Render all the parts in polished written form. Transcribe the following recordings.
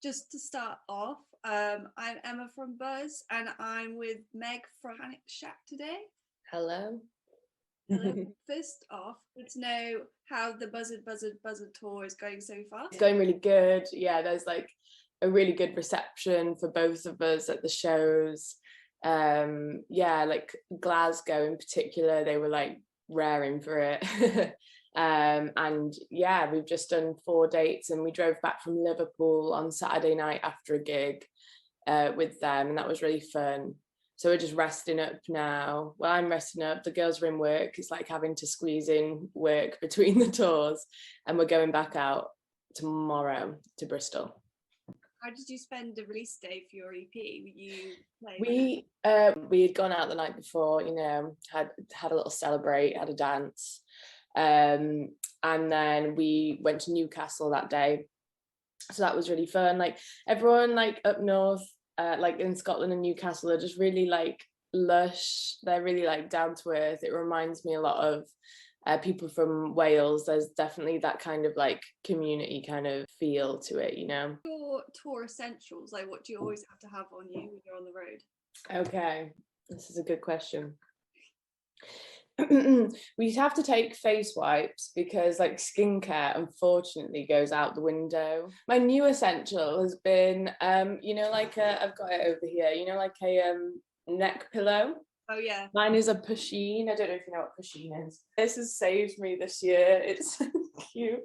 just to start off, I'm Emma from Buzz, and I'm with Meg from Panic Shack today. Hello. Hello. First off, let's know how the Buzzard tour is going so far. It's going really good. Yeah, there's like a really good reception for both of us at the shows. Yeah, like Glasgow in particular, they were like raring for it. And yeah, we've just done 4 dates, and we drove back from Liverpool on Saturday night after a gig with them, and that was really fun. So we're just resting up now. Well, I'm resting up. The girls are in work. It's like having to squeeze in work between the tours, and we're going back out tomorrow to Bristol. How did you spend the release day for your EP? Were you We had gone out the night before, had a little celebrate, had a dance, and then we went to Newcastle that day. So that was really fun. Like everyone, like up north, like in Scotland and Newcastle, are just really like lush. They're really like down to earth. It reminds me a lot of people from Wales. There's definitely that kind of like community kind of feel to it, Your tour essentials, like what do you always have to have on you when you're on the road? Okay, this is a good question. We have to take face wipes because like skincare unfortunately goes out the window. My new essential has been like I've got it over here, like a neck pillow. Oh yeah, mine is a Pusheen. I don't know if you know what Pusheen is. This has saved me this year. It's so cute.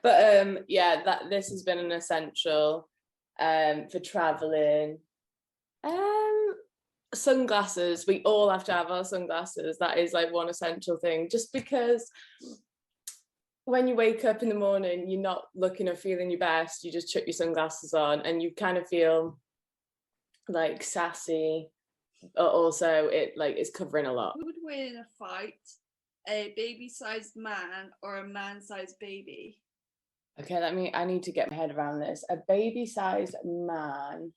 But yeah, this has been an essential for traveling. Sunglasses, we all have to have our sunglasses. That is like one essential thing, just because when you wake up in the morning, you're not looking or feeling your best. You just chuck your sunglasses on and you kind of feel like sassy, but also it like is covering a lot. Who would win in a fight, a baby-sized man or a man-sized baby? Okay, I need to get my head around this. A baby-sized man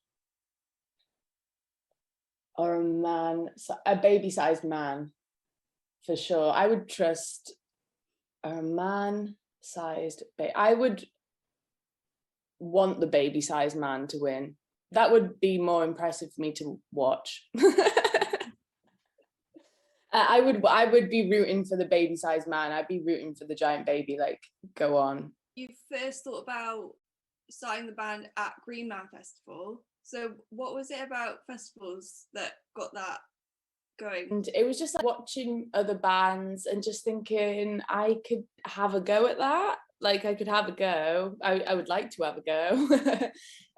or a baby-sized man, for sure. I would trust a man-sized baby. I would want the baby-sized man to win. That would be more impressive for me to watch. I would be rooting for the baby-sized man. I'd be rooting for the giant baby. Like, go on. You first thought about starting the band at Green Man Festival. So what was it about festivals that got that going? And it was just like watching other bands and just thinking I could have a go at that. Like I could have a go. I would like to have a go.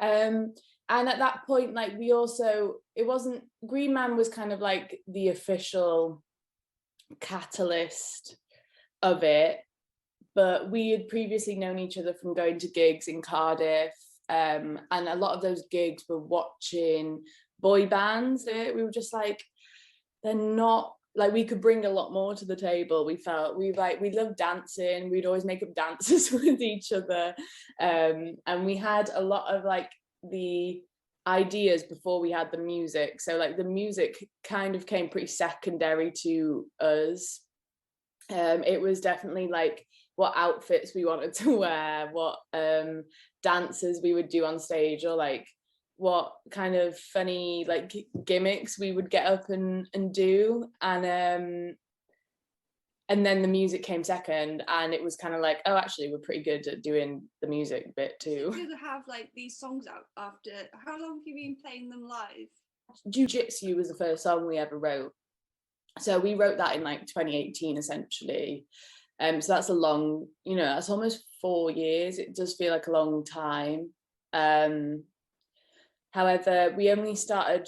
And at that point, like it wasn't, Green Man was kind of like the official catalyst of it. But we had previously known each other from going to gigs in Cardiff. And a lot of those gigs were watching boy bands. We were just like, they're not like, we could bring a lot more to the table. We felt we loved dancing. We'd always make up dances with each other. And we had a lot of like the ideas before we had the music. So like the music kind of came pretty secondary to us. It was definitely like what outfits we wanted to wear, what dances we would do on stage, or like what kind of funny like gimmicks we would get up and do. And then the music came second, and it was kind of like, oh, actually we're pretty good at doing the music bit too. You to have like these songs out after how long have you been playing them live? Jiu-Jitsu was the first song we ever wrote. So we wrote that in like 2018 essentially. So that's a long, that's almost 4 years. It does feel like a long time. However, we only started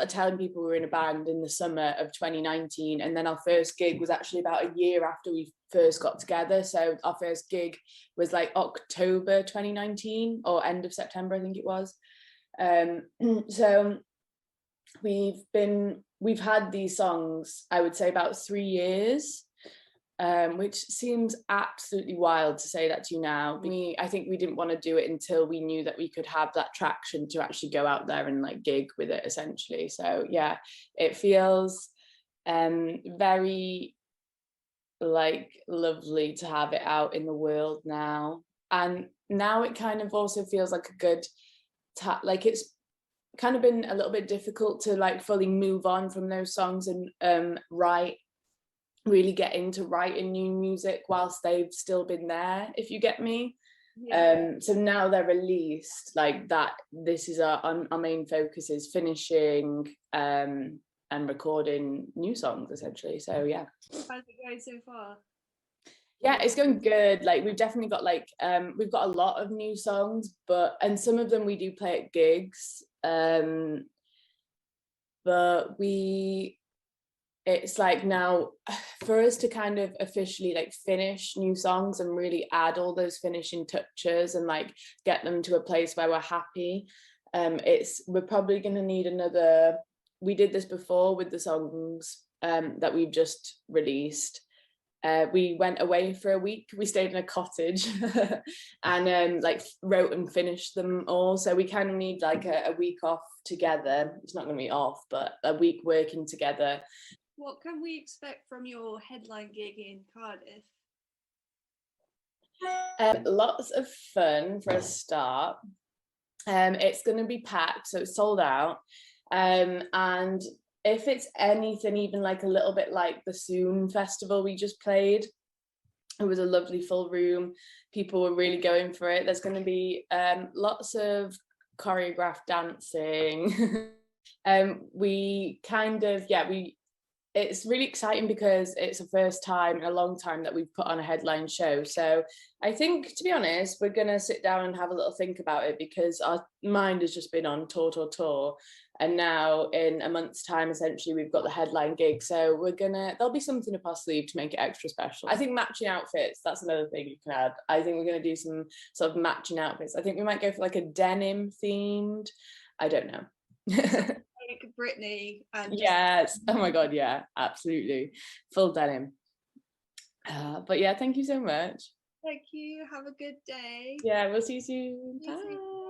telling people we were in a band in the summer of 2019. And then our first gig was actually about a year after we first got together. So our first gig was like October 2019 or end of September, I think it was. So we've had these songs, I would say about 3 years, which seems absolutely wild to say that to you now. I think we didn't want to do it until we knew that we could have that traction to actually go out there and like gig with it essentially. So yeah, it feels very like lovely to have it out in the world now. and now it kind of also feels like a good like it's kind of been a little bit difficult to like fully move on from those songs and really get into writing new music whilst they've still been there, if you get me. So now they're released, like that, this is our main focus is finishing and recording new songs essentially. So yeah. How's it going so far? Yeah, it's going good. Like we've definitely got like we've got a lot of new songs, and some of them we do play at gigs, but it's like now for us to kind of officially like finish new songs and really add all those finishing touches and like get them to a place where we're happy. We're probably going to need another. We did this before with the songs that we've just released. We went away for a week. We stayed in a cottage and like wrote and finished them all. So we kind of need like a week off together. It's not going to be off, but a week working together. What can we expect from your headline gig in Cardiff? Lots of fun for a start. It's going to be packed, so it's sold out. And if it's anything even like a little bit like the Soon festival we just played, it was a lovely full room. People were really going for it. There's going to be lots of choreographed dancing. It's really exciting because it's the first time in a long time that we've put on a headline show. So I think, to be honest, we're going to sit down and have a little think about it, because our mind has just been on tour. And now in a month's time, essentially, we've got the headline gig. So there'll be something up our sleeve to make it extra special. I think matching outfits, that's another thing you can add. I think we're going to do some sort of matching outfits. I think we might go for like a denim themed. I don't know. Like Britney and yes, oh my god, yeah, absolutely, full denim. But yeah, thank you so much. Thank you, have a good day. Yeah, we'll see you soon. Bye.